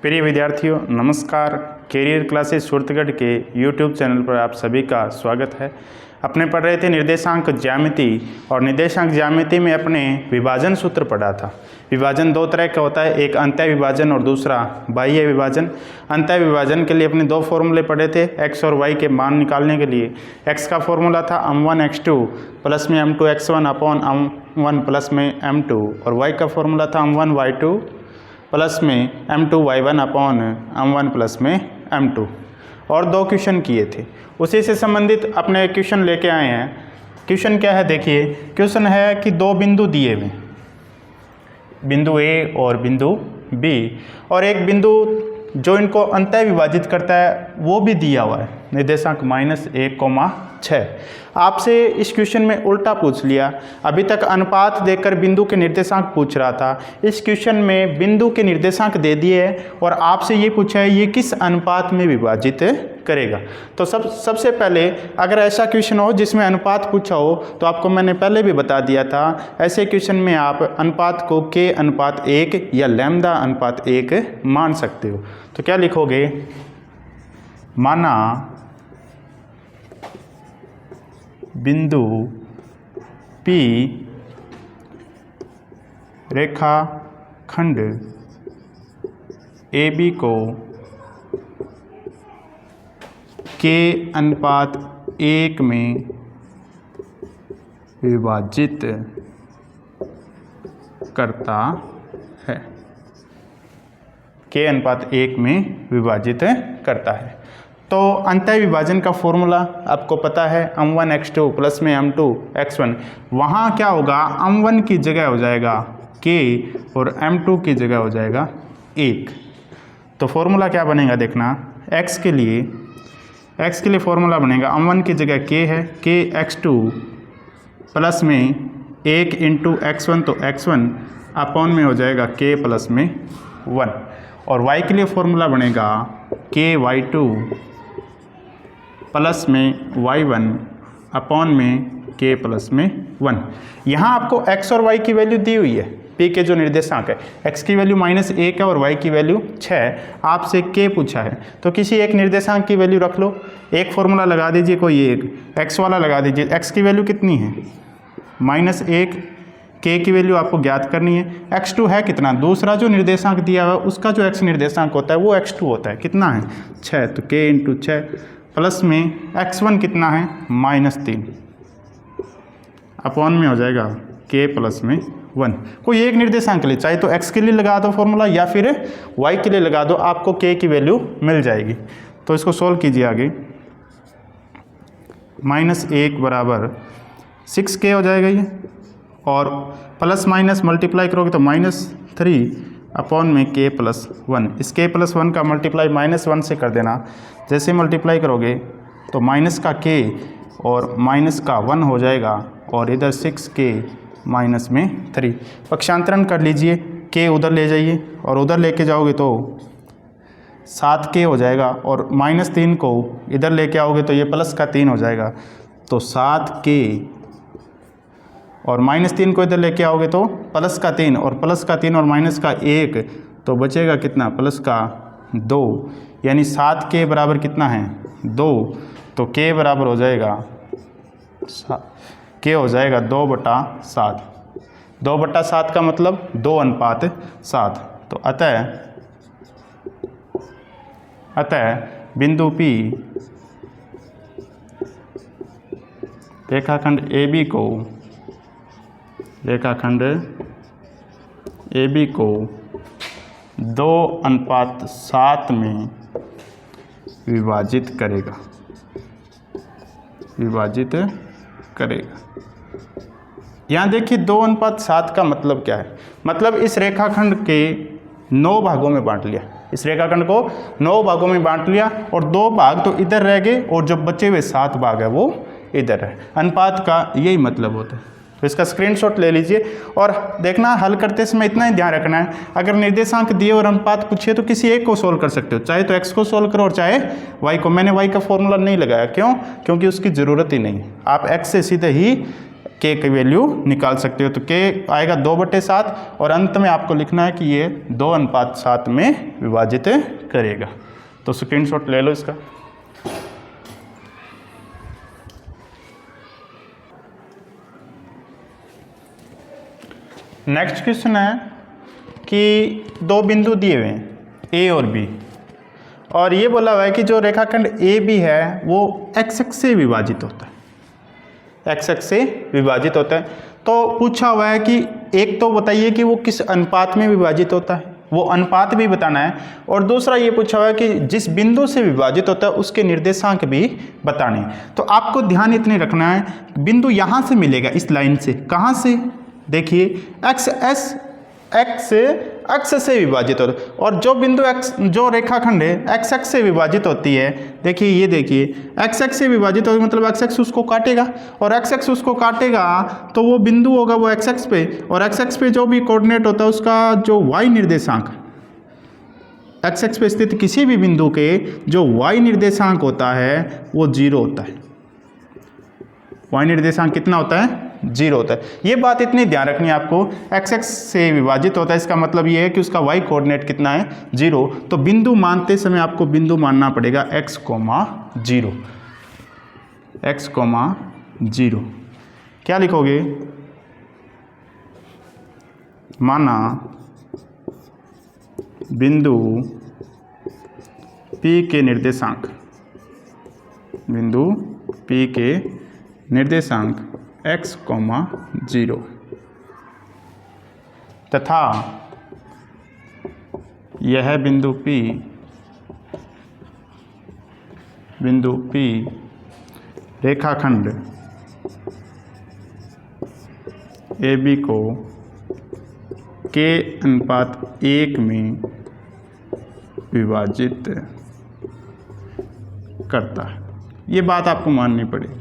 प्रिय विद्यार्थियों नमस्कार। कैरियर क्लासेस सूरतगढ़ के यूट्यूब चैनल पर आप सभी का स्वागत है। अपने पढ़ रहे थे निर्देशांक ज्यामिति और निर्देशांक ज्यामिति में अपने विभाजन सूत्र पढ़ा था। विभाजन दो तरह का होता है, एक अंतः विभाजन और दूसरा बाह्य विभाजन। अंतः विभाजन के लिए अपने दो फॉर्मूले पढ़े थे x और y के मान निकालने के लिए। x का फॉर्मूला था m1 x2 प्लस में m2 x1 upon m1 plus में m2 और y का फॉर्मूला था m1 y2 प्लस में m2 y1 upon m1 plus में m2 और दो क्वेश्चन किए थे। उसी से संबंधित अपने क्वेश्चन लेके आए हैं। क्वेश्चन क्या है देखिए, क्वेश्चन है कि दो बिंदु दिए हुए, बिंदु A और बिंदु B और एक बिंदु जो इनको अंतः विभाजित करता है वो भी दिया हुआ है, निर्देशांक -1,6। आपसे इस क्वेश्चन में उल्टा पूछ लिया। अभी तक अनुपात देकर बिंदु के निर्देशांक पूछ रहा था, इस क्वेश्चन में बिंदु के निर्देशांक दे दिए और आपसे ये पूछा है ये किस अनुपात में विभाजित करेगा। तो सबसे पहले अगर ऐसा क्वेश्चन हो जिसमें अनुपात पूछा हो तो आपको मैंने पहले भी बता दिया था, ऐसे क्वेश्चन में आप अनुपात को k/1 या λ/1 मान सकते हो। तो क्या लिखोगे, माना बिंदु P रेखाखंड AB को k/1 में विभाजित करता है, k/1 में विभाजित करता है। तो अंतः विभाजन का फॉर्मूला आपको पता है, m1 x2 प्लस में m2 x1। वहाँ क्या होगा, m1 की जगह हो जाएगा k और m2 की जगह हो जाएगा 1। तो फॉर्मूला क्या बनेगा देखना, x के लिए फॉर्मूला बनेगा m1 की जगह k है, k x2 प्लस में 1 इंटू x1 तो x1 अपॉन में हो जाएगा k प्लस में 1 और y के लिए फॉर्मूला बनेगा k y2 प्लस में y1 अपॉन में k प्लस में 1। यहाँ आपको x और y की वैल्यू दी हुई है, p के जो निर्देशांक है, x की वैल्यू -1 है और y की वैल्यू 6। आपसे k पूछा है तो किसी एक निर्देशांक की वैल्यू रख लो, एक फॉर्मूला लगा दीजिए, कोई एक x वाला लगा दीजिए। x की वैल्यू कितनी है -1, k की वैल्यू आपको ज्ञात करनी है। x2 है कितना, दूसरा जो निर्देशांक दिया हुआ है उसका जो x निर्देशांक होता है वो x2 होता है, कितना है 6, तो k इंटू 6 प्लस में x1 कितना है -3 अपॉन में हो जाएगा k प्लस में 1। कोई एक निर्देशांक के लिए, चाहे तो x के लिए लगा दो फॉर्मूला या फिर y के लिए लगा दो, आपको k की वैल्यू मिल जाएगी। तो इसको सोल्व कीजिए आगे, -1 बराबर 6k हो जाएगा ये, और प्लस माइनस मल्टीप्लाई करोगे तो -3 अपॉन में k प्लस 1। इस k प्लस 1 का मल्टीप्लाई -1 से कर देना। जैसे मल्टीप्लाई करोगे तो माइनस का k और माइनस का 1 हो जाएगा और इधर 6k माइनस में 3। पक्षांतरण कर लीजिए, k उधर ले जाइए और उधर लेके जाओगे तो 7k हो जाएगा और -3 को इधर लेके आओगे तो ये प्लस का 3 हो जाएगा, तो 7k और -3 को इधर लेके आओगे तो प्लस का 3 और प्लस का 3 और माइनस का 1, तो बचेगा कितना, प्लस का 2, यानी 7k बराबर कितना है 2। तो k बराबर हो जाएगा k हो जाएगा 2/7। 2/7 का मतलब 2:7। तो अतः बिंदु P रेखाखंड AB को 2:7 में विभाजित करेगा। यहाँ देखिए 2:7 का मतलब क्या है, मतलब इस रेखाखंड के 9 भागों में बांट लिया, इस रेखाखंड को 9 भागों में बांट लिया और 2 भाग तो इधर रह गए और जो बचे हुए 7 भाग है वो इधर है। अनुपात का यही मतलब होता है। तो इसका स्क्रीनशॉट ले लीजिए और देखना, हल करते समय इतना ही ध्यान रखना है, अगर निर्देशांक दिए और अनुपात पूछिए तो किसी एक को सोल्व कर सकते हो, चाहे तो x को सोल्व करो और चाहे y को। मैंने y का फॉर्मूला नहीं लगाया, क्यों? क्योंकि उसकी ज़रूरत ही नहीं। आप x से सीधे ही के की वैल्यू निकाल सकते हो। तो के आएगा 2/7 और अंत में आपको लिखना है कि ये 2:7 में विभाजित करेगा। तो स्क्रीनशॉट ले लो इसका। नेक्स्ट क्वेश्चन है कि दो बिंदु दिए हुए हैं ए और बी, और ये बोला हुआ है कि जो रेखाखंड ए बी है वो एक्स एक्स से विभाजित होता है, एक्स एक्स से विभाजित होता है। तो पूछा हुआ है कि एक तो बताइए कि वो किस अनुपात में विभाजित होता है, वो अनुपात भी बताना है, और दूसरा ये पूछा हुआ है कि जिस बिंदु से विभाजित होता है उसके निर्देशांक भी बताने हैं। तो आपको ध्यान इतने रखना है, बिंदु यहाँ से मिलेगा इस लाइन से, कहाँ से, देखिए एक्स से विभाजित होता है, और जो बिंदु एक्स, जो रेखाखंड है एक्स एक्स से विभाजित होती है, देखिए ये देखिए एक्स एक्स से विभाजित होगी मतलब एक्स एक्स उसको काटेगा, और एक्स एक्स उसको काटेगा तो वो बिंदु होगा वो एक्स एक्स पे, और एक्स एक्स पे जो भी कोऑर्डिनेट होता है उसका जो वाई निर्देशांक, एक्स एक्स पे स्थित किसी भी बिंदु के जो वाई निर्देशांक होता है वो 0 होता है। वाई निर्देशांक कितना होता है? 0 होता है। ये बात इतनी ध्यान रखनी है आपको, एक्स एक्स से विभाजित होता है, इसका मतलब ये है कि उसका वाई कोऑर्डिनेट कितना है? 0। तो बिंदु मानते समय आपको बिंदु मानना पड़ेगा x, 0, x, 0। क्या लिखोगे? माना बिंदु P के निर्देशांक, बिंदु P के निर्देशांक x, 0 तथा यह बिंदु P रेखाखंड AB को k/1 में विभाजित करता है। ये बात आपको माननी पड़ेगी।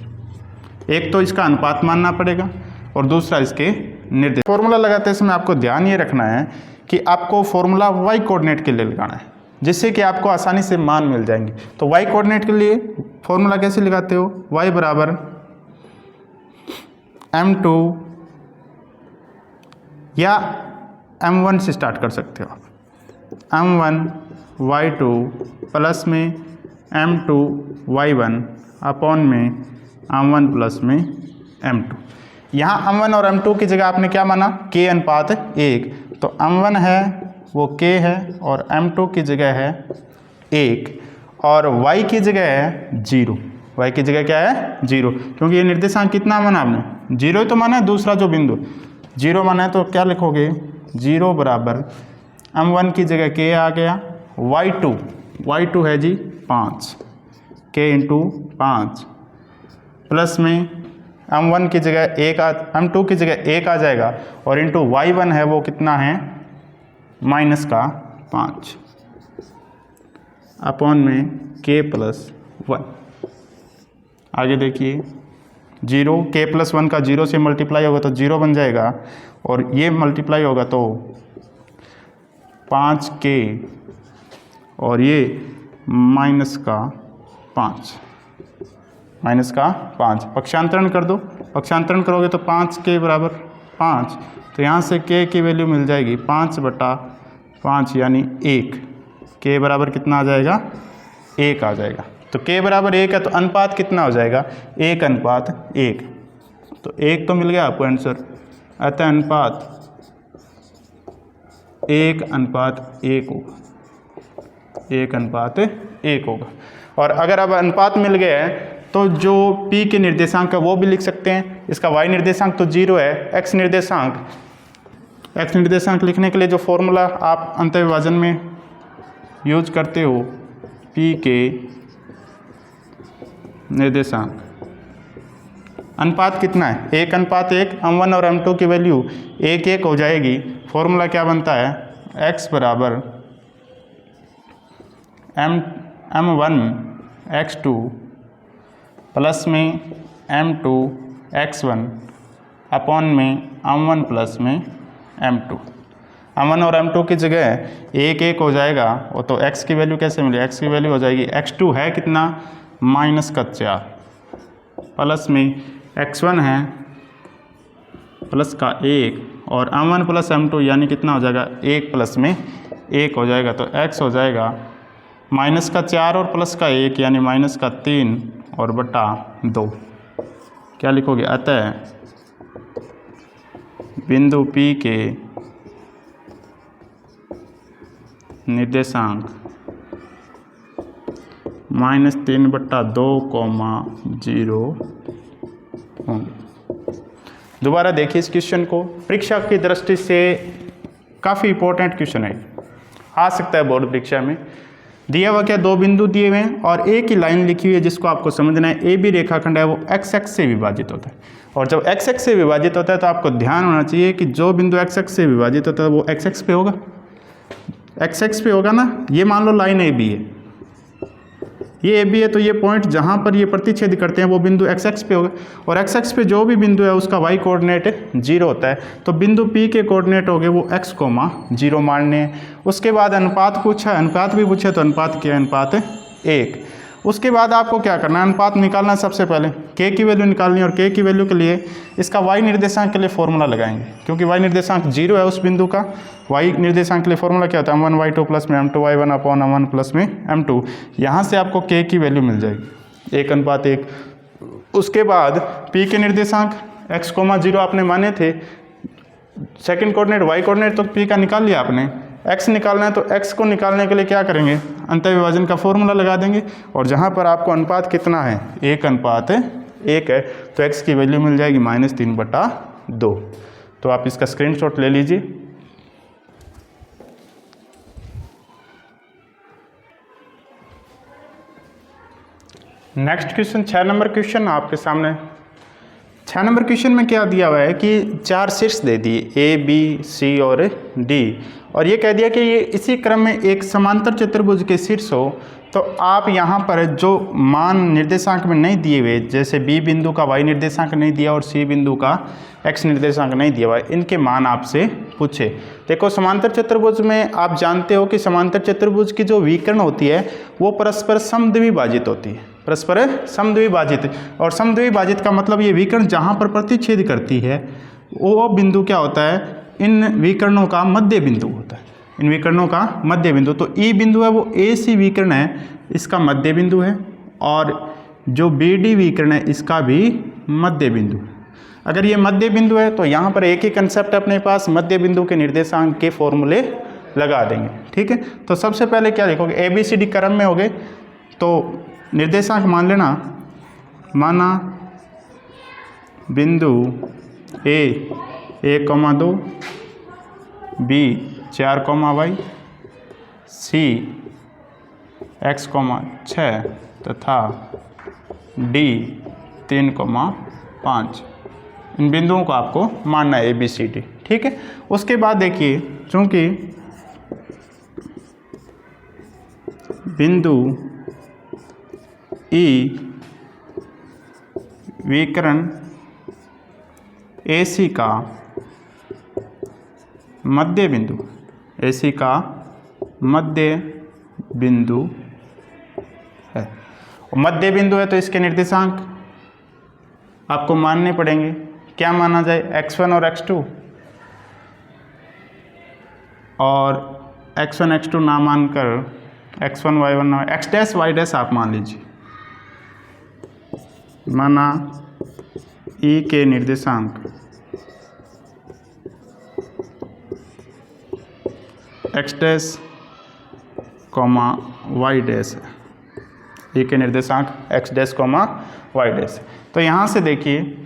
एक तो इसका अनुपात मानना पड़ेगा और दूसरा इसके निर्देश। फॉर्मूला लगाते समय आपको ध्यान ये रखना है कि आपको फॉर्मूला वाई कोऑर्डिनेट के लिए लगाना है, जिससे कि आपको आसानी से मान मिल जाएंगे। तो वाई कोऑर्डिनेट के लिए फॉर्मूला कैसे लगाते हो? y बराबर m2 या m1 से स्टार्ट कर सकते हो आप, m1 y2 प्लस में m2 y1 अपॉन में m1 प्लस में m2। यहाँ m1 और m2 की जगह आपने क्या माना? k/1। तो m1 है वो k है और m2 की जगह है 1 और y की जगह है 0। y की जगह क्या है? 0, क्योंकि ये निर्देशांक कितना माना आपने? 0 तो माना है, दूसरा जो बिंदु 0 माना है। तो क्या लिखोगे? 0 बराबर m1 की जगह k आ गया, y2 है जी 5, k × 5 प्लस में m1 की जगह m2 की जगह 1 आ जाएगा और इंटू y1 है वो कितना है? -5 अपॉन में k+1। आगे देखिए 0, k+1 का 0 से मल्टीप्लाई होगा तो 0 बन जाएगा और ये मल्टीप्लाई होगा तो 5k और ये -5 पक्षांतरण कर दो। पक्षांतरण करोगे तो 5k बराबर 5, तो यहाँ से k की वैल्यू मिल जाएगी 5/5 यानी 1। k बराबर कितना आ जाएगा? 1 आ जाएगा। तो k बराबर 1 है तो अनुपात कितना हो जाएगा? 1/1। तो 1 तो मिल गया आपको आंसर। अतः अनुपात 1/1 होगा, 1/1 होगा। और अगर अब अनुपात मिल गया है तो जो P के निर्देशांक है वो भी लिख सकते हैं। इसका y निर्देशांक तो 0 है, x निर्देशांक लिखने के लिए जो फॉर्मूला आप अंतःविभाजन में यूज करते हो, P के निर्देशांक अनुपात कितना है? 1/1। m1 और m2 की वैल्यू 1 हो जाएगी। फॉर्मूला क्या बनता है? x बराबर m1 x2 प्लस में m2 x1 अपॉन में m1 प्लस में m2। m1 और m2 की जगह 1 हो जाएगा, वो तो x की वैल्यू कैसे मिलेगी? x की वैल्यू हो जाएगी x2 है कितना? -4 प्लस में x1 है प्लस का 1 और m1 प्लस m2 यानी कितना हो जाएगा 1 प्लस में 1 हो जाएगा, तो x हो जाएगा माइनस का 4 और प्लस का 1 यानी माइनस का 3 और बटा 2। क्या लिखोगे? अतः बिंदु P के निर्देशांक -3/2,0 होंगे। दोबारा देखिए इस क्वेश्चन को, परीक्षा की दृष्टि से काफ़ी इंपॉर्टेंट क्वेश्चन है, आ सकता है बोर्ड परीक्षा में। दिया हुआ क्या, दो बिंदु दिए हुए हैं और एक ही लाइन लिखी हुई है जिसको आपको समझना है। ए बी रेखाखंड है वो एक्स एक्स से विभाजित होता है, और जब एक्स एक्स से विभाजित होता है तो आपको ध्यान होना चाहिए कि जो बिंदु एक्स एक्स से विभाजित होता है वो एक्स एक्स पे होगा, एक्स एक्स पे होगा ना। ये मान लो लाइन ए बी है, ये ए बी है, तो ये पॉइंट जहाँ पर ये प्रतिच्छेद करते हैं वो बिंदु एक्स एक्स पे होगा, और एक्स एक्स पे जो भी बिंदु है उसका वाई कोऑर्डिनेट 0 होता है। तो बिंदु पी के कोऑर्डिनेट हो गए वो x, 0 मानने हैं। उसके बाद अनुपात पूछा, अनुपात भी पूछे तो अनुपात क्या है, अनुपात 1। उसके बाद आपको क्या करना है, अनुपात निकालना है। सबसे पहले k की वैल्यू निकालनी है, और k की वैल्यू के लिए इसका y निर्देशांक के लिए फॉर्मूला लगाएंगे, क्योंकि y निर्देशांक 0 है उस बिंदु का। y निर्देशांक के लिए फॉर्मूला क्या होता है, m1 y2 प्लस में m2 y1 upon m1 plus में m2। यहाँ से आपको k की वैल्यू मिल जाएगी 1:1। उसके बाद p के निर्देशांक x, 0 आपने माने थे, सेकंड कोऑर्डिनेट y कोऑर्डिनेट तो p का निकाल लिया आपने। x निकालना है तो x को निकालने के लिए क्या करेंगे, अंतर विभाजन का फॉर्मूला लगा देंगे, और जहाँ पर आपको अनुपात कितना है 1:1 है, तो x की वैल्यू मिल जाएगी -3/2। तो आप इसका स्क्रीनशॉट ले लीजिए। नेक्स्ट क्वेश्चन 6 नंबर क्वेश्चन आपके सामने। 6 नंबर क्वेश्चन में क्या दिया हुआ है कि 4 शीर्ष दे दिए ए बी सी और डी, और ये कह दिया कि ये इसी क्रम में एक समांतर चतुर्भुज के शीर्ष हो। तो आप यहाँ पर जो मान निर्देशांक में नहीं दिए हुए, जैसे बी बिंदु का वाई निर्देशांक नहीं दिया और सी बिंदु का एक्स निर्देशांक नहीं दिया हुआ है, इनके मान आपसे पूछे। देखो समांतर चतुर्भुज में आप जानते हो कि समांतर चतुर्भुज की जो विकर्ण होती है वो परस्पर समद्विभाजित होती है, परस्पर समद्विभाजित। और समद्विभाजित का मतलब ये विकर्ण जहाँ पर प्रतिच्छेद करती है वो बिंदु क्या होता है, इन विकर्णों का मध्य बिंदु होता है, इन विकर्णों का मध्य बिंदु। तो ई बिंदु है वो ए सी विकर्ण है, इसका मध्य बिंदु है, और जो बी डी विकर्ण है इसका भी मध्य बिंदु है। अगर ये मध्य बिंदु है तो यहाँ पर एक ही कंसेप्ट अपने पास, मध्य बिंदु के निर्देशांक के फॉर्मूले लगा देंगे। ठीक है, तो सबसे पहले क्या लिखोगे, ए बी सी डी क्रम में हो गए तो निर्देशांक मान लेना, माना बिंदु ए 1,2, बी 4,y, सी x, 6 तथा डी 3,5। इन बिंदुओं को आपको मानना है ए बी सी डी। ठीक है, उसके बाद देखिए चूंकि बिंदु ई विकर्ण ए सी का मध्य बिंदु, ए सी का मध्य बिंदु है, मध्य बिंदु है तो इसके निर्देशांक आपको मानने पड़ेंगे। क्या माना जाए, x1 और x2, और x1 x2 ना मानकर x1 y1 x dash y dash आप मान लीजिए। माना E के निर्देशांक x डैश, y डैश है, E के निर्देशांक x डैश, y डैश। तो यहाँ से देखिए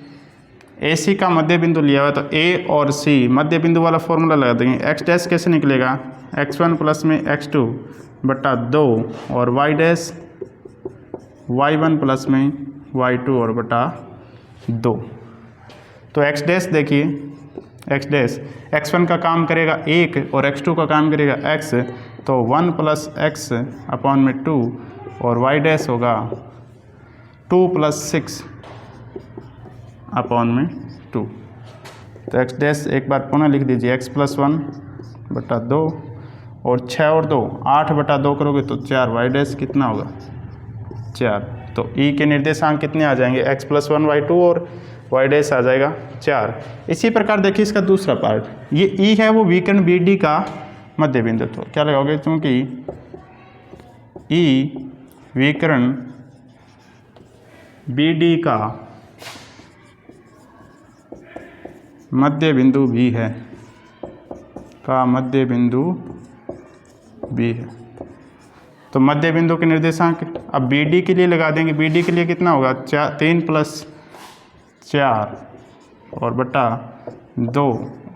ए सी का मध्य बिंदु लिया हुआ, तो ए और सी मध्य बिंदु वाला फॉर्मूला लगा देंगे। एक्स डैश कैसे निकलेगा, x1 प्लस में x2 बटा 2, और y डैश y1 प्लस में y2 और बटा 2। तो x डैश देखिए, x डैश x1 का काम करेगा 1 और x2 का काम करेगा x, तो 1 प्लस x अपॉन में 2, और y डैश होगा 2 प्लस 6 अपॉन में 2। तो x डैश एक बार पुनः लिख दीजिए, x प्लस 1 बटा 2, और 6 और 2 8 बटा 2 करोगे तो 4, y डैश कितना होगा 4। तो E के निर्देशांक कितने आ जाएंगे, x प्लस 1 y2 और वाई डैश आ जाएगा 4। इसी प्रकार देखिए इसका दूसरा पार्ट, ये ई है वो विकर्ण बी डी का मध्य बिंदु, तो क्या लगाओगे, क्योंकि ई विकर्ण बी डी का मध्य बिंदु भी है, का मध्य बिंदु भी है। तो मध्य बिंदु के निर्देशांक अब बी डी के लिए लगा देंगे। बी डी के लिए कितना होगा, 3 + 4 और बटा 2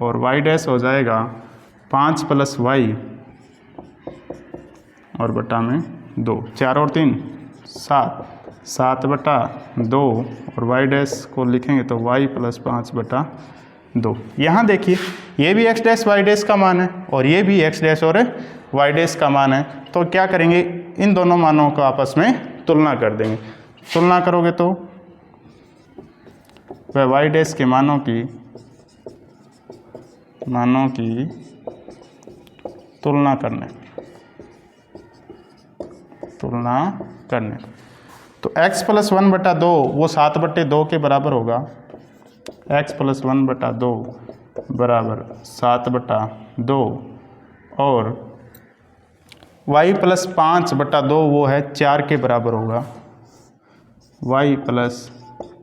और वाई डैश हो जाएगा 5 + वाई और बटा में 2, 4 और 3 7, 7 बटा 2 और वाई डैश को लिखेंगे तो वाई + 5 बटा 2। यहाँ देखिए ये भी एक्स डैश वाई डैश का मान है और ये भी एक्स डैश और वाई डैश का मान है, तो क्या करेंगे, इन दोनों मानों को आपस में तुलना कर देंगे। तुलना करोगे तो वह वाई डैश के मानों की तुलना करने तो x + 1/2 वो 7/2 के बराबर होगा, x + 1/2 बराबर 7/2 और y + 5/2 वो है 4 के बराबर होगा, y +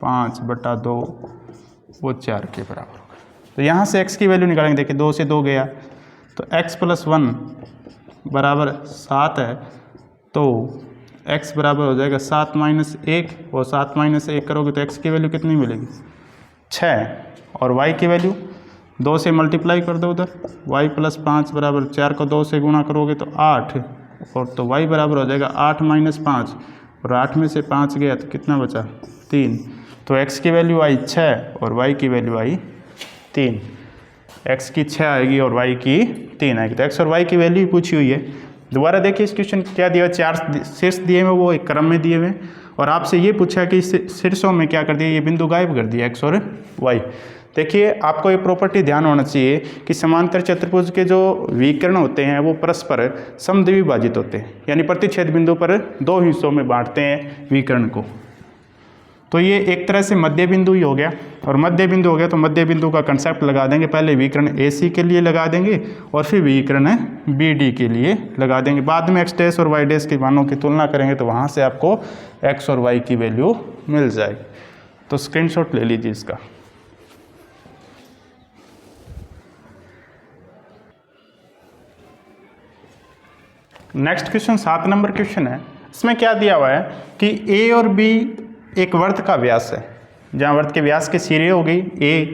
5/2 वो 4 के बराबर होगा। तो यहाँ से x की वैल्यू निकालेंगे, देखिए 2 से 2 गया तो x + 1 बराबर 7 है, तो x बराबर हो जाएगा 7 - 1 और 7 - 1 करोगे तो x की वैल्यू कितनी मिलेगी, 6 और y की वैल्यू 2 से मल्टीप्लाई कर दो उधर, y + 5 बराबर 4 को 2 से गुणा करोगे तो 8 और तो y बराबर हो जाएगा 8 - 5 और 8 में से 5 गया तो कितना बचा 3, तो x की वैल्यू आई 6 और y की वैल्यू आई 3। x की 6 आएगी और y की 3 आएगी, तो x और y की वैल्यू पूछी हुई है। दोबारा देखिए इस क्वेश्चन क्या दिया, 4 शीर्ष दिए हुए वो एक क्रम में दिए हुए और आपसे ये पूछा कि शीर्षों में क्या कर दिया, ये बिंदु गायब कर दिया x और y। देखिए आपको ये प्रॉपर्टी ध्यान होना चाहिए कि समांतर चतुर्भुज के जो विकर्ण होते हैं वो परस्पर समद्विभाजित होते हैं, यानी प्रतिच्छेद बिंदु पर 2 हिस्सों में बांटते हैं विकर्ण को। तो ये एक तरह से मध्य बिंदु ही हो गया, और मध्य बिंदु हो गया तो मध्य बिंदु का कंसेप्ट लगा देंगे, पहले विकर्ण AC के लिए लगा देंगे और फिर विकर्ण BD के लिए लगा देंगे। बाद में x डैश और y डैश के मानों की तुलना करेंगे तो वहाँ से आपको x और y की वैल्यू मिल जाएगी। तो स्क्रीनशॉट ले लीजिए इसका। नेक्स्ट क्वेश्चन 7 नंबर क्वेश्चन है। इसमें क्या दिया हुआ है कि A और B एक वर्त का व्यास है, जहाँ वर्त के व्यास के सिरे हो गई A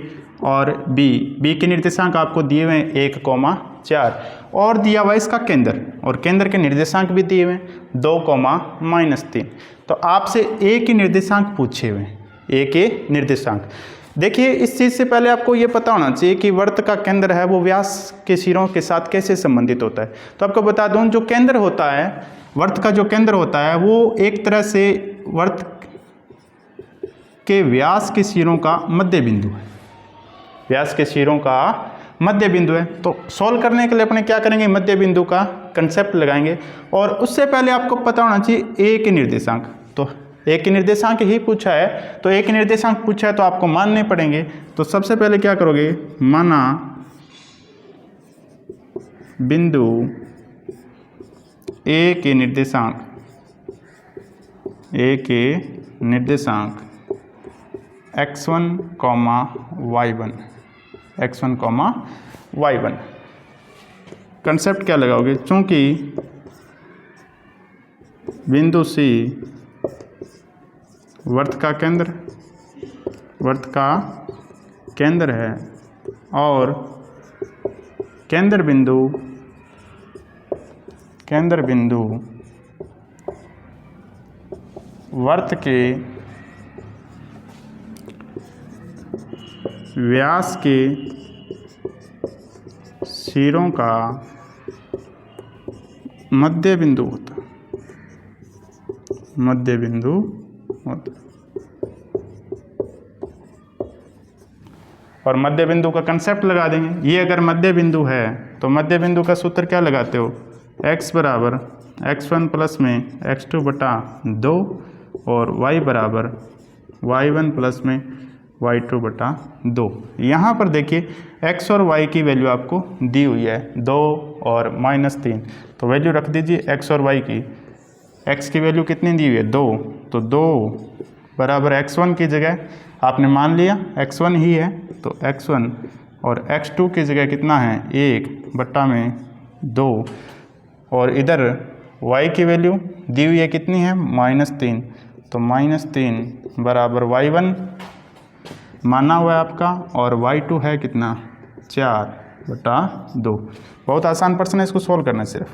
और B के निर्देशांक आपको दिए हुए हैं 1,4 और दिया हुआ है इसका केंद्र, और केंद्र के निर्देशांक भी दिए हुए हैं 2,-3। तो आपसे A के निर्देशांक पूछे हुए हैं, A के निर्देशांक। देखिए इस चीज़ से पहले आपको ये पता होना चाहिए कि वर्त का केंद्र है वो व्यास के सिरों के साथ कैसे संबंधित होता है। तो आपको बता दूं, जो केंद्र होता है, वर्त का जो केंद्र होता है वो एक तरह से वर्त के व्यास के सिरों का मध्य बिंदु है, व्यास के सिरों का मध्य बिंदु है। तो सॉल्व करने के लिए अपने क्या करेंगे, मध्य बिंदु का कंसेप्ट लगाएंगे, और उससे पहले आपको पता होना चाहिए A के निर्देशांक। तो A के निर्देशांक ही पूछा है, तो A के निर्देशांक पूछा है तो आपको मानने पड़ेंगे। तो सबसे पहले क्या करोगे, माना बिंदु A के निर्देशांक, A के निर्देशांक x1, y1, x1, y1। Concept क्या लगाओगे, चूंकि बिंदु C वर्त का केंद्र है और केंद्र बिंदु वर्त के व्यास के सिरों का मध्य बिंदु होता है, मध्य बिंदु होता है। और मध्य बिंदु का कंसेप्ट लगा देंगे। ये अगर मध्य बिंदु है तो मध्य बिंदु का सूत्र क्या लगाते हो, x बराबर x1 प्लस में x2 बटा 2 और y बराबर y1 प्लस में y2/2। यहाँ पर देखिए x और y की वैल्यू आपको दी हुई है 2 और -3, तो वैल्यू रख दीजिए x और y की। x की वैल्यू कितनी दी हुई है 2, तो 2 बराबर x1 की जगह आपने मान लिया x1 ही है, तो x1 और x2 की जगह कितना है 1/2, और इधर y की वैल्यू दी हुई है कितनी है -3, तो -3 बराबर y1 माना हुआ है आपका, और y2 है कितना 4/2। बहुत आसान प्रश्न है, इसको सोल्व करना है। सिर्फ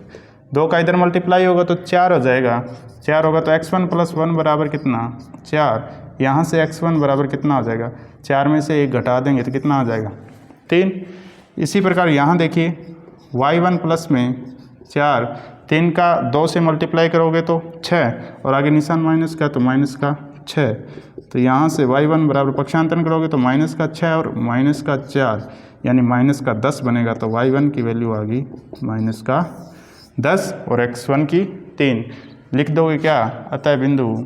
2 का इधर मल्टीप्लाई होगा तो 4 हो जाएगा, 4 होगा तो x1 + 1 बराबर कितना 4। यहाँ से x1 बराबर कितना हो जाएगा, 4 में से 1 घटा देंगे तो कितना हो जाएगा 3। इसी प्रकार यहाँ देखिए y1 प्लस में 4, 3 का 2 से मल्टीप्लाई करोगे तो 6, और आगे निशान माइनस का तो माइनस का 6, तो यहाँ से y1 बराबर पक्षांतरण करोगे तो -6 और -4 यानी -10 बनेगा, तो y1 की वैल्यू आ गई -10 और x1 की 3। लिख दोगे क्या, अतः बिंदु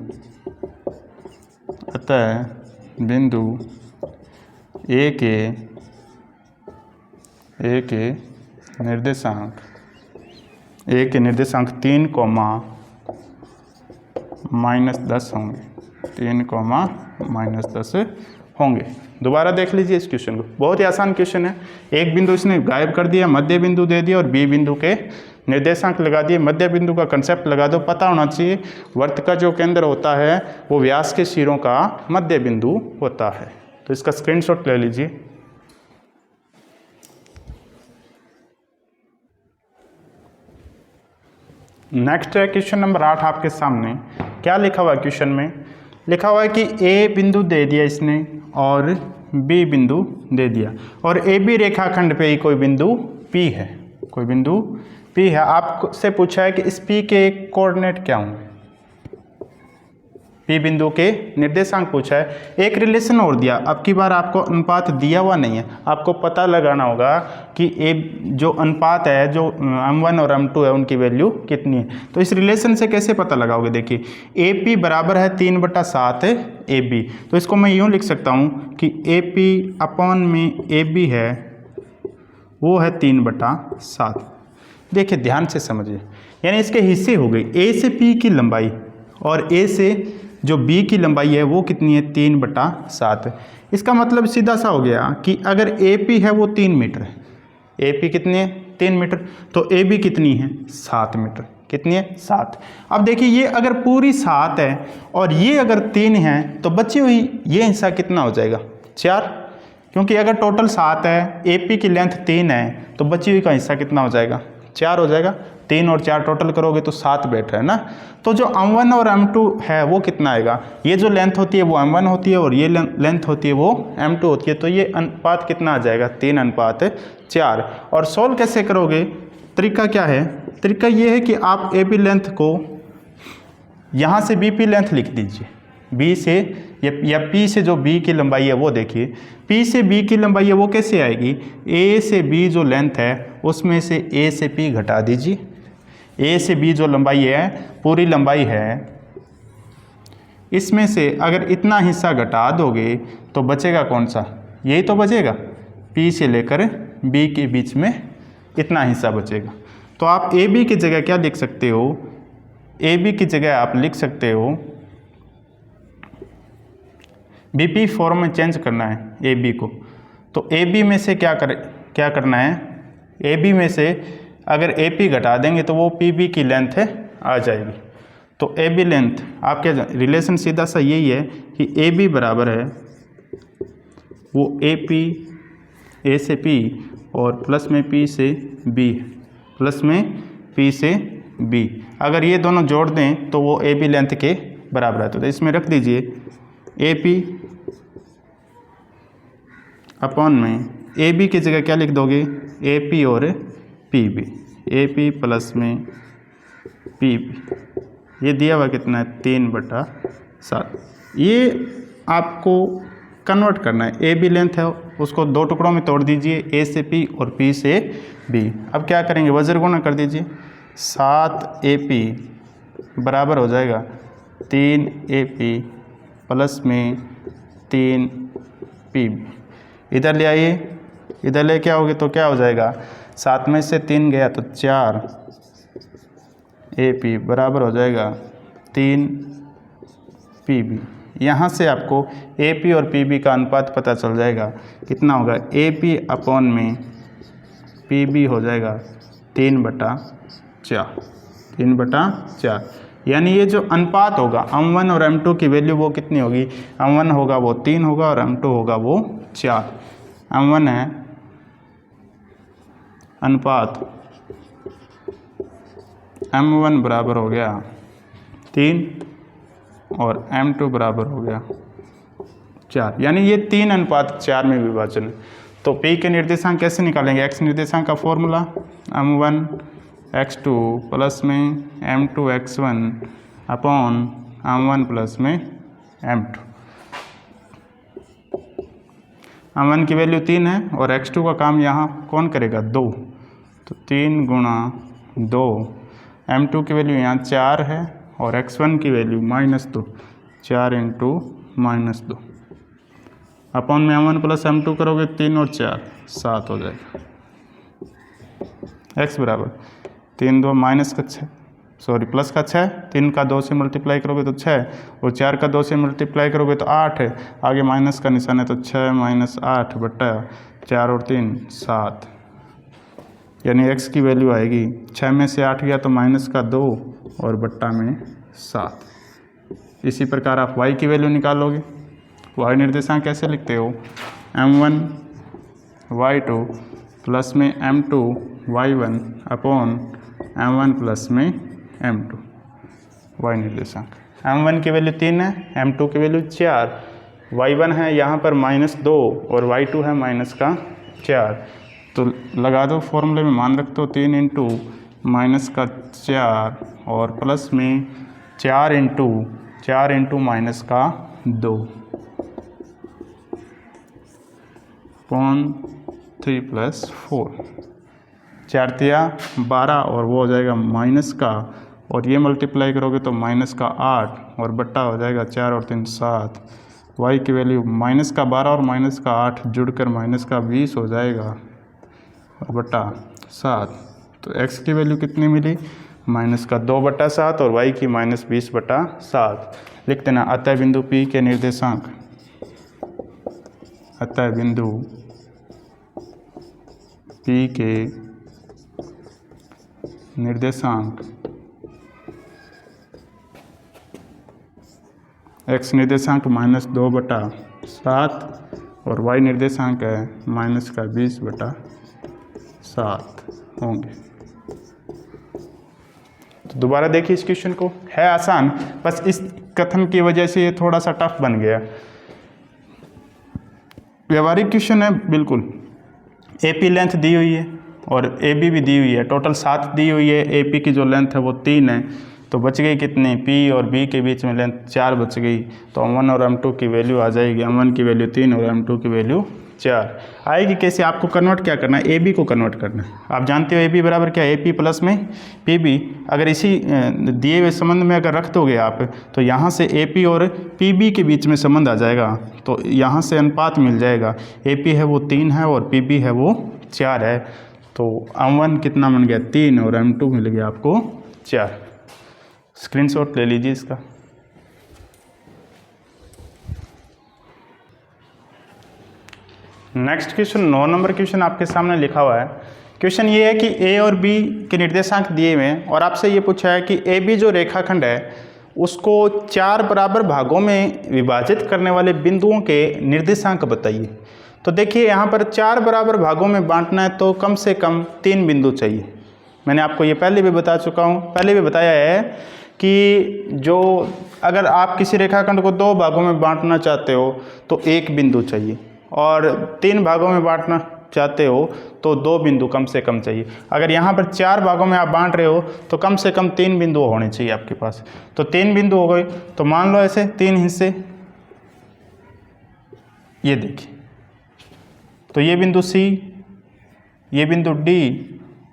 ए के निर्देशांक 3, -10 होंगे, 3, -10 होंगे। दोबारा देख लीजिए इस क्वेश्चन को, बहुत ही आसान क्वेश्चन है। एक बिंदु इसने गायब कर दिया, मध्य बिंदु दे दिया और बी बिंदु के निर्देशांक लगा दिए। मध्य बिंदु का कंसेप्ट लगा दो, पता होना चाहिए वृत्त का जो केंद्र होता है वो व्यास के सिरों का मध्य बिंदु होता है। तो इसका स्क्रीनशॉट ले लीजिए। नेक्स्ट है क्वेश्चन नंबर 8 आपके सामने। क्या लिखा हुआ है क्वेश्चन में, लिखा हुआ है कि ए बिंदु दे दिया इसने और बी बिंदु दे दिया, और ए बी रेखाखंड पे ही कोई बिंदु P है, कोई बिंदु P है। आपसे पूछा है कि इस P के कोऑर्डिनेट क्या होंगे, P बिंदु के निर्देशांक पूछा है। एक रिलेशन और दिया, अब की बार आपको अनुपात दिया हुआ नहीं है, आपको पता लगाना होगा कि ए जो अनुपात है, जो m1 और m2 है, उनकी वैल्यू कितनी है। तो इस रिलेशन से कैसे पता लगाओगे, देखिए AP बराबर है 3/7 AB, तो इसको मैं यूँ लिख सकता हूँ कि AP/AB है वो है 3/7। देखिए ध्यान से समझिए, यानी इसके हिस्से हो गए, A से P की लंबाई और A से जो B की लंबाई है वो कितनी है 3/7। इसका मतलब सीधा सा हो गया कि अगर AP है वो 3 मीटर है, AP कितनी है 3 मीटर, तो AB कितनी है 7 मीटर, कितनी है 7। अब देखिए ये अगर पूरी 7 है और ये अगर 3 है तो बची हुई ये हिस्सा कितना हो जाएगा 4, क्योंकि अगर टोटल 7 है, AP की लेंथ 3 है, तो बची हुई का हिस्सा कितना हो जाएगा 4 हो जाएगा। 3 और 4 टोटल करोगे तो 7 बैठ रहा है ना। तो जो m1 और m2 है वो कितना आएगा, ये जो लेंथ होती है वो m1 होती है और ये लेंथ होती है वो m2 होती है, तो ये अनुपात कितना आ जाएगा 3:4। और सोल्व कैसे करोगे, तरीका क्या है, तरीका ये है कि आप AP लेंथ को यहाँ से BP लेंथ लिख दीजिए, B से या P से जो B की लंबाई है वो देखिए, P से B की लंबाई है वो कैसे आएगी, A से B जो लेंथ है उसमें से A से P घटा दीजिए। A से B जो लंबाई है, पूरी लंबाई है, इसमें से अगर इतना हिस्सा घटा दोगे तो बचेगा कौन सा, यही तो बचेगा, P से लेकर B के बीच में इतना हिस्सा बचेगा। तो आप AB की जगह क्या लिख सकते हो, AB की जगह आप लिख सकते हो, BP फॉर्म में चेंज करना है AB को, तो AB में से क्या करना है, AB में से अगर AP घटा देंगे तो वो PB की लेंथ है आ जाएगी। तो AB लेंथ आपके रिलेशन सीधा सा यही है कि AB बराबर है वो AP A से P और प्लस में P से B, प्लस में P से B। अगर ये दोनों जोड़ दें तो वो AB लेंथ के बराबर है। तो इसमें रख दीजिए AP अपॉन में AB की जगह क्या लिख दोगे, AP और PB, AP प्लस में PB, ये दिया हुआ कितना है 3/7। ये आपको कन्वर्ट करना है, AB लेंथ है उसको 2 टुकड़ों में तोड़ दीजिए, A से P और P से B। अब क्या करेंगे, वज्र गुणा कर दीजिए, 7AP बराबर हो जाएगा 3AP प्लस में 3 पी बी। इधर ले आइए, इधर ले क्या होगी तो क्या हो जाएगा, 7 में से 3 गया तो 4 ए पी बराबर हो जाएगा 3 पी बी। यहाँ से आपको ए पी और पी बी का अनुपात पता चल जाएगा, कितना होगा, ए पी अपॉन में पी बी हो जाएगा 3/4, 3/4। यानी ये जो अनुपात होगा M1 और M2 की वैल्यू वो कितनी होगी, M1 होगा वो 3 होगा और M2 होगा वो 4। M1 है अनुपात M1 बराबर हो गया 3 और M2 बराबर हो गया 4, यानी ये 3:4 में विभाजन है। तो P के निर्देशांक कैसे निकालेंगे, x निर्देशांक का फॉर्मूला M1 x2 प्लस में M2 x1 upon M1 plus में M2। M1 की वैल्यू 3 है और x2 का काम यहाँ कौन करेगा, 2, तो 3 गुणा 2। M2 की वैल्यू यहाँ 4 है और x1 की वैल्यू -2, 4 × -2 अपॉन में M1 प्लस M2 करोगे 3 और 4 7 हो जाएगा। x बराबर 3 2 प्लस का 6, 3 का 2 से मल्टीप्लाई करोगे तो 6 और 4 का 2 से मल्टीप्लाई करोगे तो 8 है, आगे माइनस का निशान है तो 6 - 8 बटा 4 और 3 7, यानी x की वैल्यू आएगी 6 में से 8 गया तो -2 और बट्टा में 7। इसी प्रकार आप y की वैल्यू निकालोगे। y निर्देशांक कैसे लिखते हो, M1 y2 प्लस में M2 y1 upon M1 plus में M2 y निर्देशांक। M1 की वैल्यू 3 है, M2 की वैल्यू 4, y1 है यहाँ पर -2 और y2 है -4, तो लगा दो फॉर्मूले में, मान रख दो 3 × -4 और प्लस में 4 × -2 अपॉन 3 + 4, 4 तिया 12 और वो हो जाएगा माइनस का, और ये मल्टीप्लाई करोगे तो -8 और बट्टा हो जाएगा 4 और 3 7। y की वैल्यू -12 और -8 जुड़कर -20 हो जाएगा और बट्टा 7। तो x की वैल्यू कितनी मिली, -2/7 और y की -20/7 लिख देना। अतः बिंदु P के निर्देशांक, अतः बिंदु P के निर्देशांक x निर्देशांक -2/7 और y निर्देशांक है -20/7 होंगे। तो दोबारा देखिए इस क्वेश्चन को, है आसान, बस इस कथन की वजह से ये थोड़ा सा टफ बन गया। व्यवहारिक क्वेश्चन है बिल्कुल। AP लेंथ दी हुई है और AB भी दी हुई है, टोटल 7 दी हुई है। AP की जो लेंथ है वो 3 है, तो बच गई कितनी, P और B के बीच में लेंथ 4 बच गई, तो M1 और M2 की वैल्यू आ जाएगी, M1 की वैल्यू 3 और M2 की वैल्यू 4 आएगी। कैसे, आपको कन्वर्ट क्या करना है, AB को कन्वर्ट करना है। आप जानते हो AB बराबर क्या है, AP प्लस में PB। अगर इसी दिए हुए संबंध में अगर रख दोगे आप, तो यहाँ से AP और PB के बीच में संबंध आ जाएगा, तो यहाँ से अनुपात मिल जाएगा। AP है वो 3 है और PB है वो 4 है, तो M1 कितना बन गया 3 और M2 मिल गया आपको 4। स्क्रीनशॉट ले लीजिए इसका। नेक्स्ट क्वेश्चन 9 नंबर क्वेश्चन आपके सामने लिखा हुआ है। क्वेश्चन ये है कि A और B के निर्देशांक दिए हुए हैं और आपसे ये पूछा है कि AB जो रेखाखंड है उसको 4 बराबर भागों में विभाजित करने वाले बिंदुओं के निर्देशांक बताइए। तो देखिए यहाँ पर 4 बराबर भागों में बांटना है तो कम से कम 3 बिंदु चाहिए। मैंने आपको ये पहले भी बता चुका हूँ, पहले भी बताया है कि जो अगर आप किसी रेखाखंड को 2 भागों में बांटना चाहते हो तो 1 बिंदु चाहिए, और 3 भागों में बांटना चाहते हो तो 2 बिंदु कम से कम चाहिए। अगर यहाँ पर 4 भागों में आप बांट रहे हो तो कम से कम 3 बिंदु होने चाहिए आपके पास। तो 3 बिंदु हो गए, तो मान लो ऐसे 3 हिस्से, ये देखिए, तो ये बिंदु C, ये बिंदु D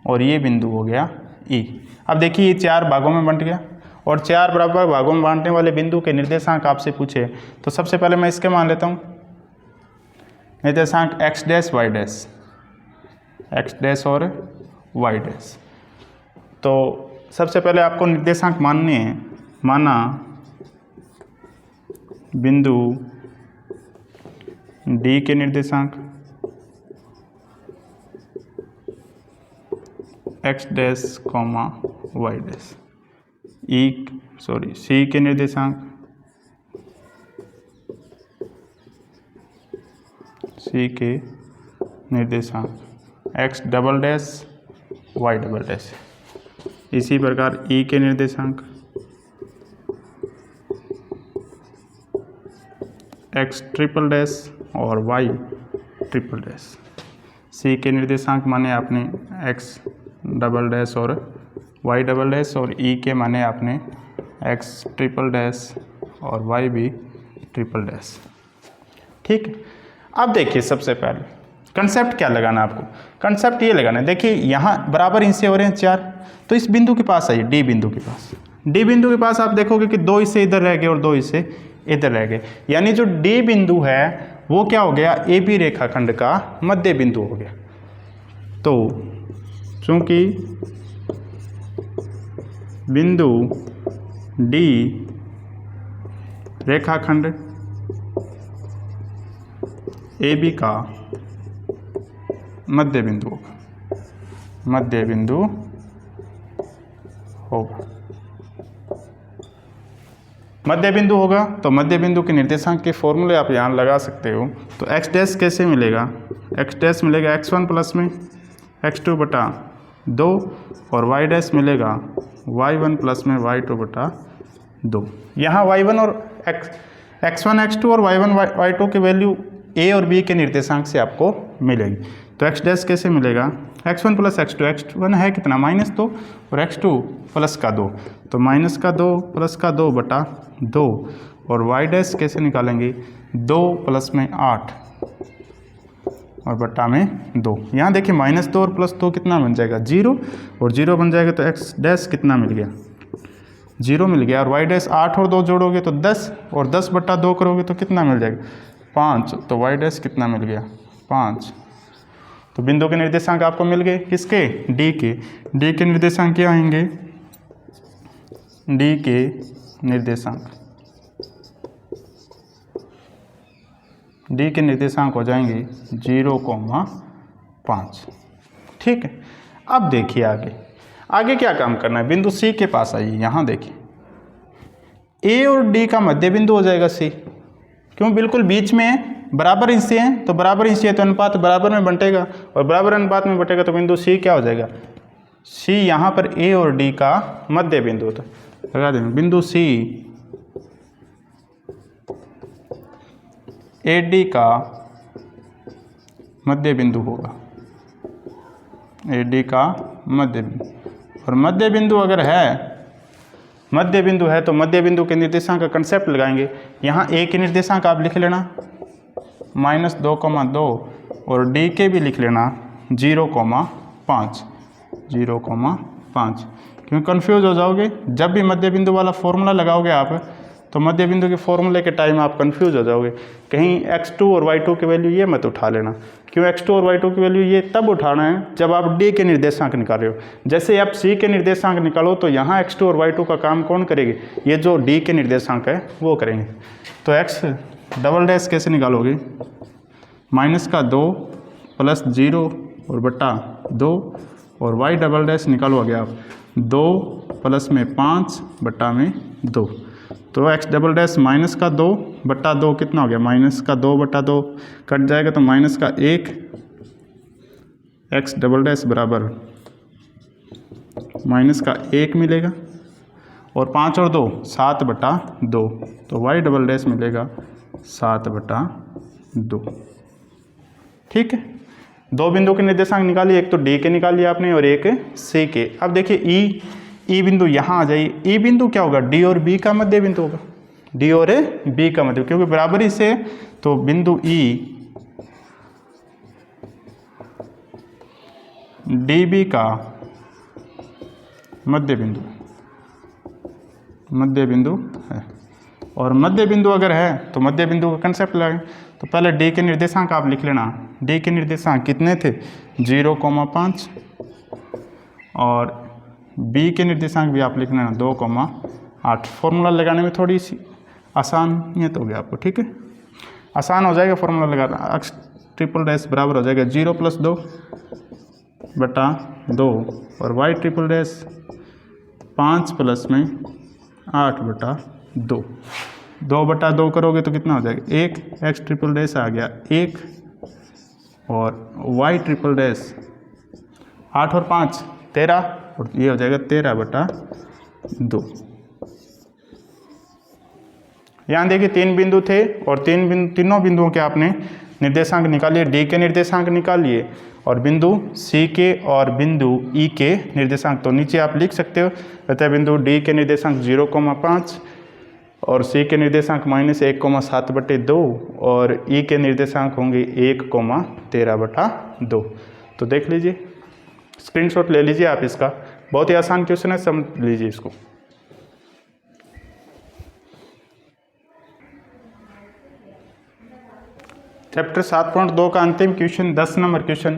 और ये बिंदु हो गया E। अब देखिए ये 4 भागों में बंट गया, और 4 बराबर भागों में बांटने वाले बिंदु के निर्देशांक आपसे पूछे, तो सबसे पहले मैं इसके मान लेता हूँ। निर्देशांक X dash Y dash, X dash और वाई डैश। तो सबसे पहले आपको निर्देशांक मानने हैं। माना बिंदु डी के निर्देशांक X dash comma Y dash, C के निर्देशांक X double dash Y double dash. इसी प्रकार ई के निर्देशांक एक्स ट्रिपल डैश और वाई ट्रिपल डैश। सी के निर्देशांक माने आपने एक्स डबल डैश और वाई डबल डैश, और ई के माने आपने एक्स ट्रिपल डैश और वाई भी ट्रिपल डैश। ठीक है, अब देखिए सबसे पहले कंसेप्ट क्या लगाना है आपको। कंसेप्ट ये लगाना है, देखिए यहाँ बराबर हिस्से हो रहे हैं 4, तो इस बिंदु के पास आइए, डी बिंदु के पास। डी बिंदु के पास आप देखोगे कि 2 हिस्से इधर रह गए और 2 हिस्से इधर रह गए, यानी जो डी बिंदु है वो क्या हो गया, ए बी रेखाखंड का मध्य बिंदु हो गया। तो चूंकि बिंदु डी रेखाखंड ए बी का मध्य बिंदु होगा, मध्य बिंदु होगा। मध्य बिंदु होगा तो मध्य बिंदु के निर्देशांक के फॉर्मूले आप यहाँ लगा सकते हो। तो एक्स डैश कैसे मिलेगा, एक्स डैश मिलेगा x1 प्लस में x2 बटा 2, और y डैश मिलेगा y1 प्लस में y2 बटा 2। यहाँ y1 और x1 x2 और y1 y2 की वैल्यू a और b के निर्देशांक से आपको मिलेगी। तो x डैश कैसे मिलेगा, x1 प्लस x2, x1 है कितना -2 और x2 प्लस का 2, तो -2 प्लस का 2 बटा 2, और y डैश कैसे निकालेंगे, 2 प्लस में 8 और बटा में 2। यहाँ देखिए -2 और +2 कितना बन जाएगा, 0, और 0 बन जाएगा तो x डैश कितना मिल गया, 0 मिल गया। और y डैश 8 और 2 जोड़ोगे तो 10, और 10 बटा 2 करोगे तो कितना मिल जाएगा, 5, तो y डैश कितना मिल गया, 5। तो बिंदु के निर्देशांक आपको मिल गए, किसके, डी के। डी के निर्देशांक क्या आएंगे, डी के निर्देशांक हो जाएंगे 0,5। ठीक है, अब देखिए आगे क्या काम करना है। बिंदु सी के पास आइए, यहाँ देखिए ए और डी का मध्य बिंदु हो जाएगा सी, क्यों, बिल्कुल बीच में है, बराबर हिस्से हैं, तो बराबर हिस्से है तो अनुपात बराबर में बंटेगा, और बराबर अनुपात में बंटेगा तो बिंदु सी क्या हो जाएगा, सी यहाँ पर ए और डी का मध्य बिंदु होता है। लगा देंगे बिंदु सी ए डी का मध्य बिंदु होगा, ए डी का मध्य बिंदु। और मध्य बिंदु अगर है, मध्य बिंदु है तो मध्य बिंदु के निर्देशांक का कंसेप्ट लगाएंगे। यहाँ ए के निर्देशांक आप लिख लेना -2,2, और डी के भी लिख लेना 0,5, क्यों कंफ्यूज हो जाओगे। जब भी मध्य बिंदु वाला फॉर्मूला लगाओगे आप, तो मध्य बिंदु के फॉर्मूले के टाइम आप कंफ्यूज हो जाओगे। कहीं x2 और y2 की वैल्यू ये मत उठा लेना, क्यों, x2 और y2 की वैल्यू ये तब उठाना है जब आप d के निर्देशांक निकाल रहे हो। जैसे आप c के निर्देशांक निकालो तो यहाँ x2 और y2 का काम कौन करेगी, ये जो d के निर्देशांक है वो करेंगे। तो x डबल डैश कैसे निकालोगे, -2 प्लस 0 और बटा 2, और y डबल डैश निकालोगे आप 2 प्लस में 5 बटा में 2। तो x डबल डैश -2 बटा 2 कितना हो गया, -2 बटा 2 कट जाएगा तो -1, x डबल डैश बराबर -1 मिलेगा, और 5 और 2 7 बटा 2, तो y डबल डैश मिलेगा 7 बटा 2। ठीक है, 2 बिंदु के निर्देशांक निकालिए, एक तो डी के निकालिए आपने और एक सी के। अब देखिए ई बिंदु यहाँ आ जाइए, ई बिंदु क्या होगा, डी और बी का मध्य बिंदु होगा, डी और बी का मध्य, क्योंकि बराबरी से, तो बिंदु ई डी बी का मध्य बिंदु है, और मध्य बिंदु अगर है तो मध्य बिंदु का कंसेप्ट लगाएं। तो पहले डी के निर्देशांक आप लिख लेना। डी के निर्देशांक कितने थे? 0,5 और बी के निर्देशांक भी आप लिख लेना 2,8। फॉर्मूला लगाने में थोड़ी सी आसानियत हो गया आपको, ठीक है, आसान हो जाएगा फॉर्मूला लगाना। x ट्रिपल डैश बराबर हो जाएगा 0 + 2 बटा 2 और y ट्रिपल डैश 5 + 8 बटा 2। 2 बटा 2 करोगे तो कितना हो जाएगा? 1। x ट्रिपल डैश आ गया 1 और y ट्रिपल डैश 8 और 5 13 और ये हो जाएगा 13 बटा 2। यहाँ देखिए 3 बिंदु थे और तीनों बिंदुओं के आपने निर्देशांक निकालिए। डी के निर्देशांक निकालिए और बिंदु सी के और बिंदु ई के निर्देशांक तो नीचे आप लिख सकते हो। अतः बिंदु डी के निर्देशांक 0,5 और सी के निर्देशांक -1,7 बटे 2 और ई के निर्देशांक होंगे 1,13 बटा 2। तो देख लीजिए, स्क्रीनशॉट ले लीजिए आप इसका, बहुत ही आसान क्वेश्चन है, समझ लीजिए इसको। चैप्टर 7.2 का अंतिम क्वेश्चन 10 नंबर क्वेश्चन।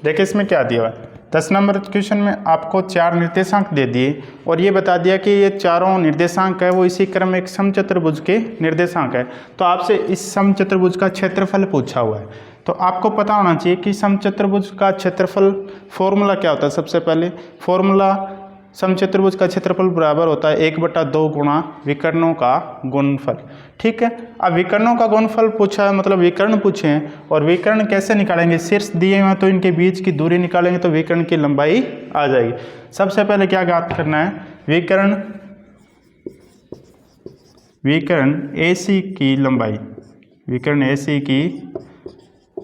देखिए इसमें क्या दिया हुआ है। 10 नंबर क्वेश्चन में आपको 4 निर्देशांक दे दिए और ये बता दिया कि ये चारों निर्देशांक है वो इसी क्रम में एक समचतुर्भुज के निर्देशांक है। तो आपसे इस समचतुर्भुज का क्षेत्रफल पूछा हुआ है। तो आपको पता होना चाहिए कि समचतुर्भुज का क्षेत्रफल फॉर्मूला क्या होता है। सबसे पहले फॉर्मूला समचतुर्भुज का क्षेत्रफल बराबर होता है 1/2 गुणा विकर्णों का गुणनफल। ठीक है, अब विकर्णों का गुणनफल पूछा है, मतलब विकर्ण पूछे हैं और विकर्ण कैसे निकालेंगे? शीर्ष दिए हुए तो इनके बीच की दूरी निकालेंगे तो विकर्ण की लंबाई आ जाएगी। सबसे पहले क्या ज्ञात करना है? विकर्ण AC की लंबाई, विकर्ण AC की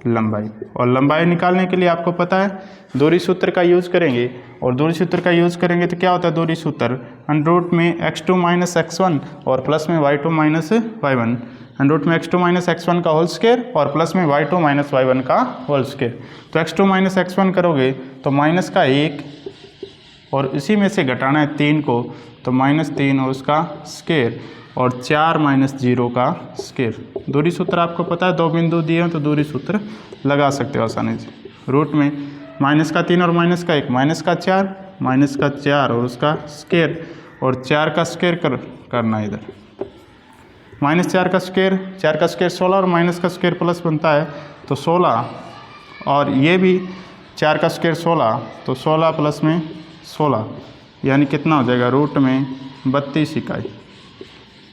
लंबाई। और लंबाई निकालने के लिए आपको पता है दूरी सूत्र का यूज करेंगे और दूरी सूत्र का यूज करेंगे तो क्या होता है? दूरी सूत्र √ में x2 - x1 और प्लस में y2 - y1, √ में x2 - x1 का होल स्क्वायर और प्लस में y2 - y1 का होल स्क्वायर। तो x2 - x1 करोगे तो माइनस का 1 और इसी में से घटाना है 3 को तो -3 और उसका स्क्वायर और 4 - 0 का स्क्वायर। दूरी सूत्र आपको पता है, 2 बिंदु दिए हैं तो दूरी सूत्र लगा सकते हो आसानी से। √ में -3 और -1 -4 और उसका स्क्वायर और 4 का स्क्वायर करना इधर। -4 का स्क्वायर 16 और माइनस का स्क्वायर प्लस बनता है तो 16 और ये भी 4 का स्क्वायर 16 तो 16 प्लस में 16 यानी कितना हो जाएगा? √ में 32 इकाई।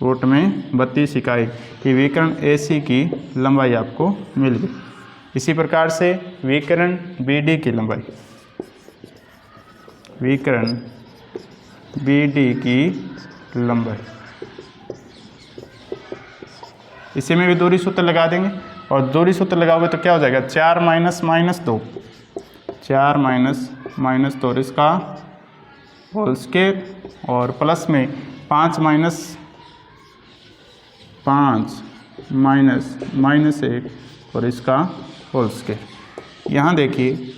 √ में 32 इकाई की विकर्ण AC की लंबाई आपको मिल गई। इसी प्रकार से विकर्ण BD की लंबाई, विकर्ण BD की लंबाई, इसी में भी दूरी सूत्र लगा देंगे और दूरी सूत्र लगाओगे तो क्या हो जाएगा? 4 - -2 और इसका होल स्क्वायर और प्लस में 5 -1 और इसका होल स्क्वायर। यहाँ देखिए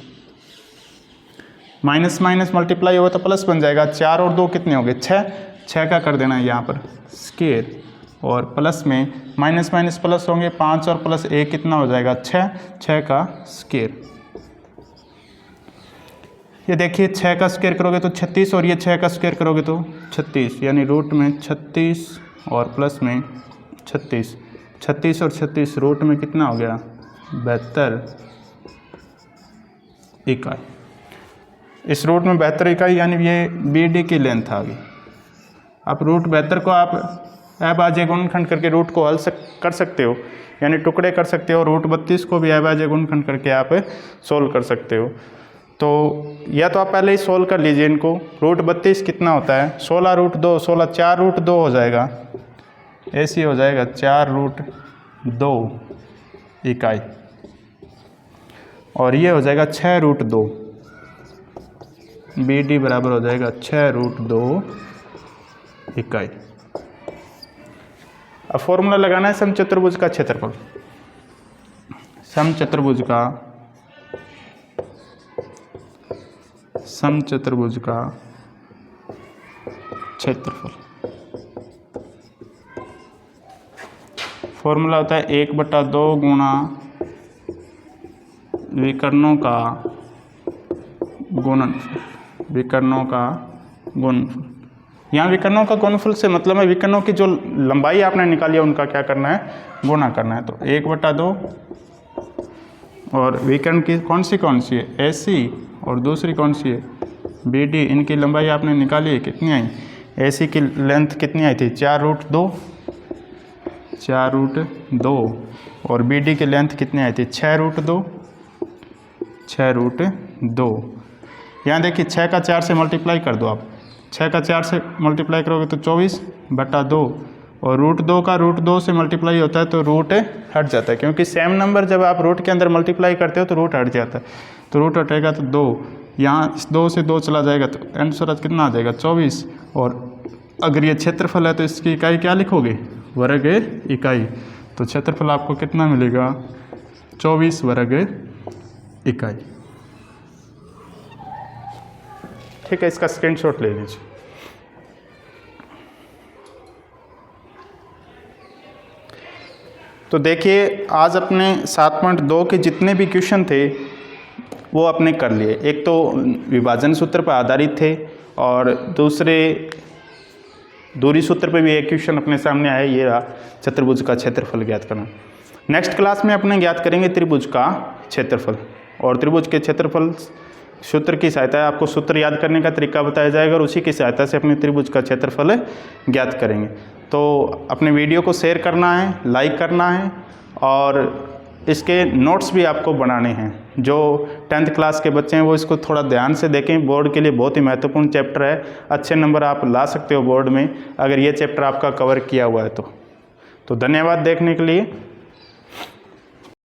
माइनस मल्टीप्लाई होगा तो प्लस बन जाएगा। 4 और 2 कितने हो गए? 6 का कर देना है यहाँ पर स्क्वायर और प्लस में माइनस प्लस होंगे 5 और प्लस 1 कितना हो जाएगा? 6 का स्क्वायर। ये देखिए 6 का स्क्वायर करोगे तो 36 और ये 6 का स्क्वायर करोगे तो 36 यानी √ में 36 और प्लस में 36 और 36 √ में कितना हो गया? 72 इकाई। इस √ में 72 इकाई यानी ये BD की लेंथ आ गई। अब √72 को आप अभाज्य गुणनखंड करके रूट को हल कर सकते हो, यानी टुकड़े कर सकते हो। √32 को भी अभाज्य गुणनखंड करके आप सोल्व कर सकते हो। तो या तो आप पहले ही सोल्व कर लीजिए इनको। √32 कितना होता है? 16 √2 16 4 √2 हो जाएगा। ऐसी हो जाएगा 4 √2 इकाई और ये हो जाएगा 6 √2। BD बराबर हो जाएगा 6 √2 इकाई। अब फॉर्मूला लगाना है समचतुर्भुज का क्षेत्रफल। समचतुर्भुज का क्षेत्रफल फॉर्मूला होता है 1/2 गुणा विकर्णों का गुणनफल, विकर्णों का गुणनफल। यहाँ विकर्णों का गुणनफल से मतलब है विकर्णों की जो लंबाई आपने निकाली है उनका क्या करना है, गुणा करना है। तो 1/2 और विकर्ण की कौन सी है, AC, और दूसरी कौन सी है, BD। इनकी लंबाई आपने निकाली है, कितनी आई, AC की लेंथ कितनी आई थी, 4√2, और BD की लेंथ कितनी आई थी, 6√2। यहाँ देखिए 6 का 4 से मल्टीप्लाई कर दो आप, 6 का 4 से मल्टीप्लाई करोगे तो 24/2, और √2 का √2 से मल्टीप्लाई होता है तो रूट हट जाता है, क्योंकि सेम नंबर जब आप रूट के अंदर मल्टीप्लाई करते हो तो रूट हट जाता है। तो रूट हटेगा तो 2, यहाँ इस 2 से 2 चला जाएगा तो आंसर कितना आ जाएगा, 24। और अगर ये क्षेत्रफल है तो इसकी इकाई क्या लिखोगे, वर्ग इकाई। तो क्षेत्रफल आपको कितना मिलेगा, 24 वर्ग इकाई। ठीक है, इसका स्क्रीनशॉट ले लीजिए। तो देखिए आज अपने 7.2 के जितने भी क्वेश्चन थे वो अपने कर लिए। एक तो विभाजन सूत्र पर आधारित थे और दूसरे दूरी सूत्र पे भी एक क्वेश्चन अपने सामने आया, ये रहा चतुर्भुज का क्षेत्रफल ज्ञात करना। नेक्स्ट क्लास में अपने ज्ञात करेंगे त्रिभुज का क्षेत्रफल, और त्रिभुज के क्षेत्रफल सूत्र की सहायता है, आपको सूत्र याद करने का तरीका बताया जाएगा और उसी की सहायता से अपने त्रिभुज का क्षेत्रफल ज्ञात करेंगे। तो अपने वीडियो को शेयर करना है, लाइक करना है, और इसके नोट्स भी आपको बनाने हैं। जो 10th क्लास के बच्चे हैं वो इसको थोड़ा ध्यान से देखें, बोर्ड के लिए बहुत ही महत्वपूर्ण चैप्टर है। अच्छे नंबर आप ला सकते हो बोर्ड में अगर ये चैप्टर आपका कवर किया हुआ है तो धन्यवाद देखने के लिए।